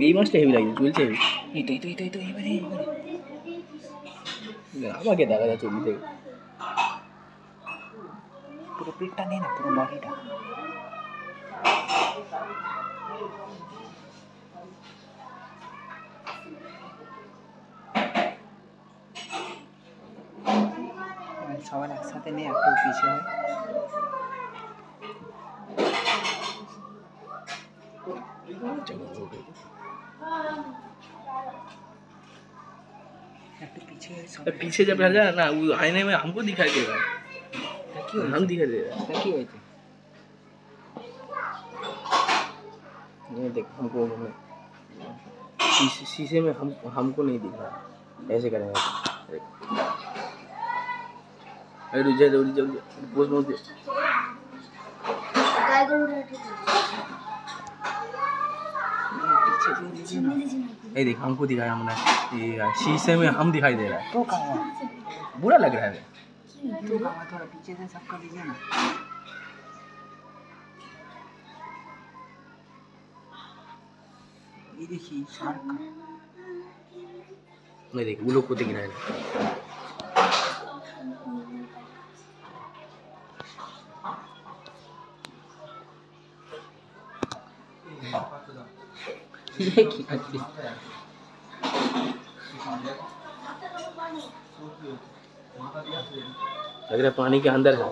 এই মাছটা হেভি লাগছে, চলছে হেভি। এই তো এবারে আমাকে দেখা যাচ্ছে ছবি থেকে। পুরো পেটটা নেই না, পুরো বডিটা। সবার একসাথে নেই, একটু পিছিয়ে হয়। पीछे जब हट जाए ना, वो आईने में हमको दिखाई दे रहा है, हम दिखाई दे रहा है। क्या हुआ थे? ये देख, हमको शीशे में हमको नहीं दिख रहा, ऐसे करेंगे। अरे रुक जा, पोस्ट मत दे। ये देख, हमको दिखाया हमने, ये शीशे में हम दिखाई दे रहा है। तो कहाँ? बुरा लग रहा है। तो कहाँ? थोड़ा पीछे से सब कर लीजिए ना। ये देखिए शार्क का। नहीं देख, वो लोग को दिख रहा है। लग रहा है पानी के अंदर है।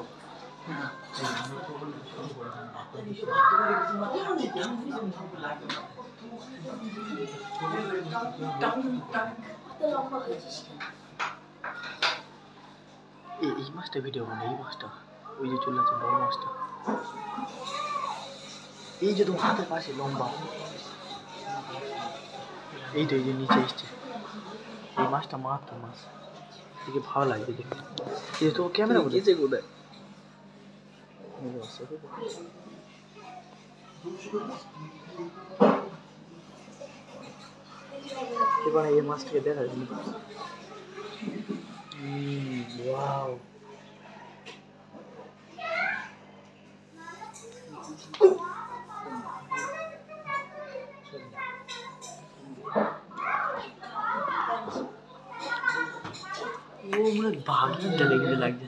এই মাছটা ভিডিও বানাই, এই মাছটা ওই যে চলে যাচ্ছে বড় মাছটা, এই যে তোমার হাতের পাশে লম্বা, এই তো এই যে নিচে এসছে এই মাছটা, মাথা মাছ দেখে ভালো লাগছে দেখতে। এই তো ক্যামেরা গেছে কোথায়? এবার এই মাছটাকে দেখা যায়। ওয়াও, ও মানে ভাগিয়ে চলে গেলে লাগছে।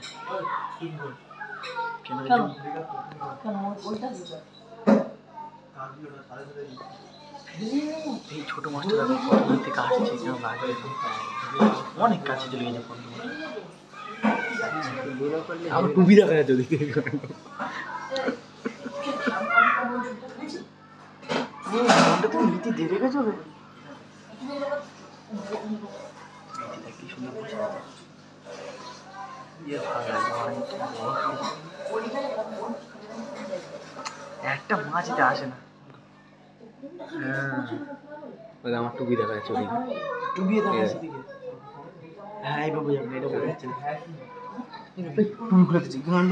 এই ছোট মাছটা প্রথম থেকে আসছে, কেন লাগছে অনেক কাছে চলে গেছে। আমার টুপি দেখা যাচ্ছে ওদিকে। তুমি নীতি দেখে গেছো? কি সুন্দর বসে আছে। একটা মাছ এটা আসে না। হ্যাঁ, আমার টুপি দেখা যাচ্ছে ওদিকে। টুপি দেখা যাচ্ছে ওদিকে। হ্যাঁ, এইভাবে বোঝা যাবে, এটা বোঝা যাচ্ছে না। টুপি খুলে দিচ্ছি, গান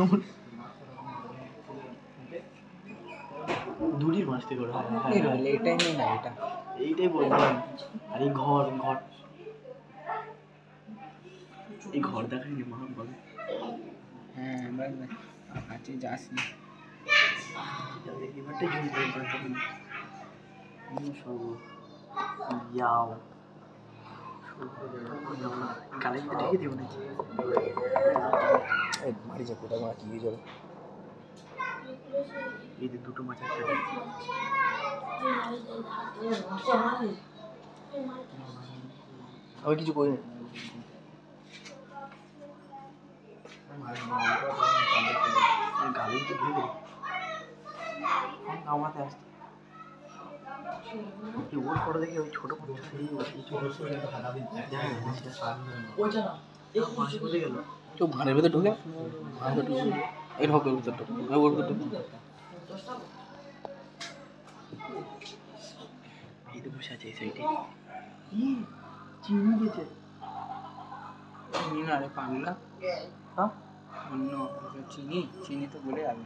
দূরের মাছ থেকে ওরা। এটাই নেই না, এটা এইটাই বললাম। আর এই ঘর এই ঘর দেখায়নি মা বলে। হ্যাঁ, আমরা কাছে যাসনি। এবারটাই জুম করে গালে ঢেকে দেবো নাকি? মারি যা, কোথাও মাছ কি চলো। এই যে দুটো মাছ একটা, আমি কিছু করি না। গালে তো ঢেকে দেবো আমাতে আসতে। ওর ফটো দেখে ওই ছোট কেউ ভাঁড়ের ভেতর ঢুকে, এর হোক ওর ভিতর ঢুকে, ওর ভিতর ঢুকে। এই তো বসে আছে এই সাইডে। চিনি গেছে। চিনি না রে পাগলা। হ্যাঁ, অন্য চিনি তো বলে আমি।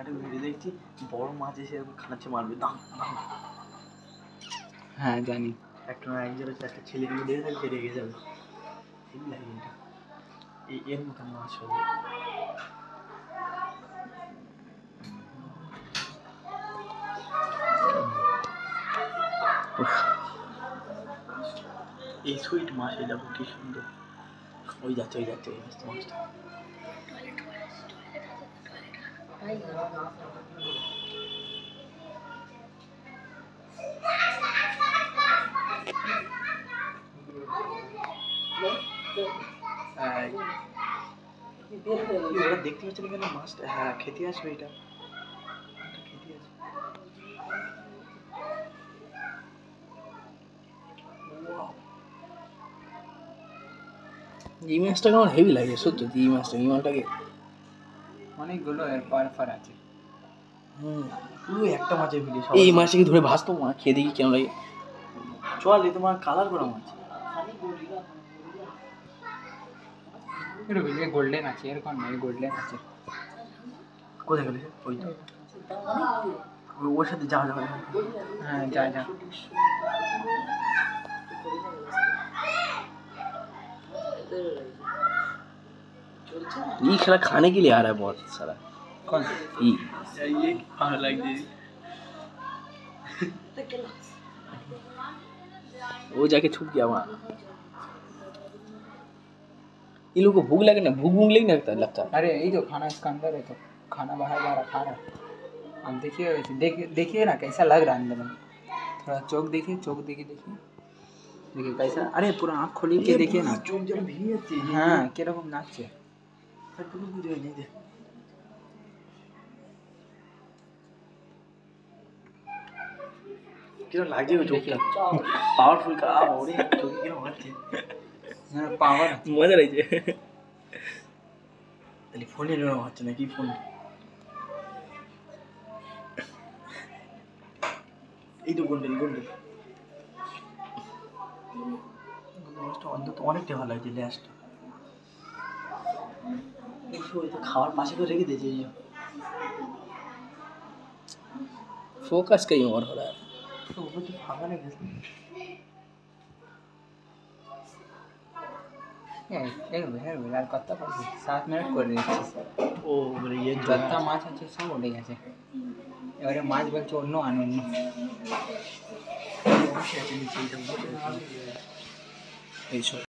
একটা ভিডিও দেখছি, বড় মাছ এসে এরকম খানাচ্ছে মারবে, দাম দাম। হ্যাঁ জানি। একটা একজনের একটা ছেলেগুলো দেখে থাকবে, রেগে যাবে। ঠিক লাগে এটা, এর মতন মাছ হবে। এই সুইট মাছ, এই দেখো কি সুন্দর। ওই যাচ্ছে ওই যাচ্ছে, ওই মাছটা মাছটা। ওরা দেখতে পাচ্ছে না কেন মাছটা? হ্যাঁ খেতে আসবে, এটা খেতে আসবে। এই মাছটাকে আমার হেভি লাগে সত্যি। এই মাছটাকে অনেকগুলো এর পর আছে। পুরো একটা মাছের ভিডিও। এই মাছটাকে ধরে ভাজতো মা, খেয়ে দেখি কেমন লাগে। চল, এই তোমার কালার করা মাছ। গোল্ডেন আছে, এরকম নয়, গোল্ডেন আছে। কোথায় গেলে? ওই ওর সাথে যা যা। হ্যাঁ যা যা। ये खेला खाने के लिए आ रहा है बहुत सारा। कौन? ये ভালো লাগছে। वो जाके छुप गया वहाँ। इन लोगों को भूख लगे ना, भूख भूख नहीं लगता। अरे यही तो खाना इसका अंदर है, तो खाना बाहर जा रहा, खा रहा। अब देखिए देखिए ना कैसा लग रहा है अंदर में। थोड़ा चौक देखिए, चौक देखिए कैसा। अरे पूरा आँख खोली के देखिए ना, চোখ যেন ভিড়ে যাচ্ছে। हाँ কিরকম নাচছে। কোনো বুঝে নেই দেখ। কিরকম লাগছে ওই চোখটা, পাওয়ারফুল কাপ ওরে, চোখে কিরকম লাগছে। হ্যাঁ পাওয়ার मजा रही है। তাহলে ফোনে নেওয়া হচ্ছে না কি? ফোন এই তো গোল্ডেন মাছটা অন্তত অনেকটা ভালো লাগছে। ল্যাসটা ওই তো খাওয়ার পাশে করে রেখে দিয়েছে। এই फोकस कहीं और हो रहा है। তো উপর তো ফাঁকা নেই গেছে। আর কত 7 মিনিট করে দিচ্ছি। ও বলে ইয়ে যত মাছ আছে সব উঠে গেছে। এবারে মাছ বলছে অন্য আনন্দ। বসে আছে নিচে, এইটা বসে আছে। এই সব